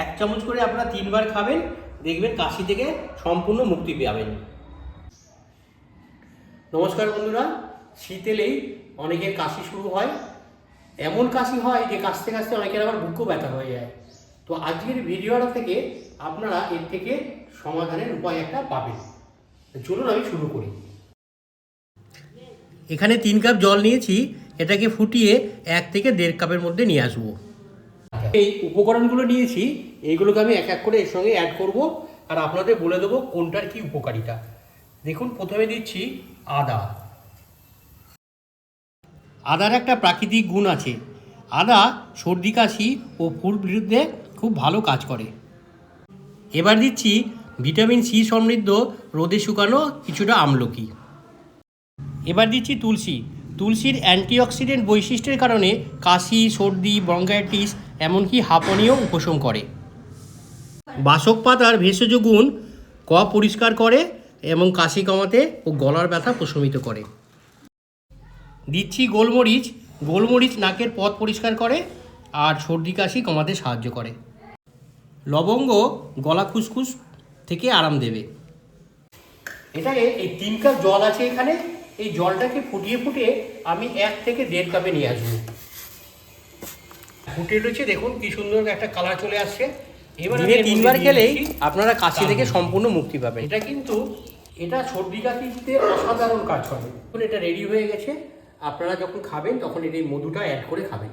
1 চামচ করে আপনারা 3 বার খাবেন, দেখবেন কাশি থেকে সম্পূর্ণ মুক্তি পাবেন। নমস্কার বন্ধুরা, শীত এলেই অনেকের কাশি শুরু হয়। এমন কাশি হয় যে কাশতে কাশতে অনেকের আবার বুকও ব্যথা হয়ে যায়। তো আজকের ভিডিওটা থেকে আপনারা এর থেকে সমাধানের উপায় একটা পাবেন। চলুন আমি শুরু করি। এখানে 3 কাপ জল নিয়েছি, এটাকে ফুটিয়ে 1 থেকে 1.5 কাপের মধ্যে নিয়ে আসবো। এই উপকরণগুলো নিয়েছি, এইগুলোকে আমি এক এক করে এর সঙ্গে অ্যাড করব আর আপনাদের বলে দেবো কোনটার কি উপকারিতা। দেখুন, প্রথমে দিচ্ছি আদা। আদার একটা প্রাকৃতিক গুণ আছে। আদা সর্দি কাশি ও ফুর বিরুদ্ধে খুব ভালো কাজ করে। এবার দিচ্ছি ভিটামিন সি সমৃদ্ধ রোদে শুকানো কিছুটা আমলকি। এবার দিচ্ছি তুলসী। তুলসীর অ্যান্টিঅক্সিডেন্ট বৈশিষ্ট্যের কারণে কাশি, সর্দি, ব্রঙ্কাইটিস এমনকি হাঁপানিও উপশম করে। বাসক পাতার ভেষজ গুণ কফ পরিষ্কার করে এবং কাশি কমাতে ও গলার ব্যথা প্রশমিত করে। দিচ্ছি গোলমরিচ। গোলমরিচ নাকের পথ পরিষ্কার করে আর সর্দি কাশি কমাতে সাহায্য করে। লবঙ্গ গলা খুসখুস থেকে আরাম দেবে। এটাকে এই 3 কাপ জল আছে এখানে, এই জলটাকে ফুটিয়ে ফুটিয়ে আমি 1 থেকে 1.5 কাপে নিয়ে আসবো। ফুটে রয়েছে, দেখুন কি সুন্দর একটা কালার চলে আসছে। এবার 3 বার খেলেই আপনারা কাশি থেকে সম্পূর্ণ মুক্তি পাবেন। এটা সর্দি কাশিতে অসাধারণ কাজ করে। এখন এটা রেডি হয়ে গেছে, আপনারা যখন খাবেন তখন এই মধুটা অ্যাড করে খাবেন।